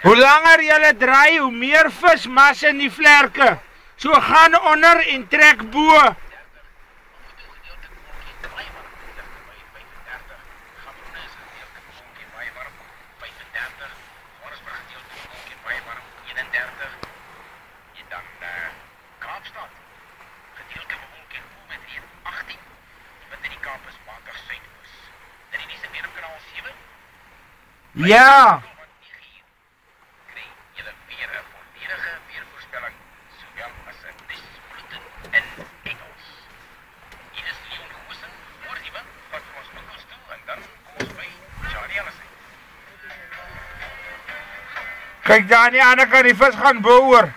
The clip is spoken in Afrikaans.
Hoe langer julle draai, hoe meer vis mas in die vlerke. So gaan onder en trek bo. Ja. Kijk daar aan die ander kant, die vis gaan bo oor.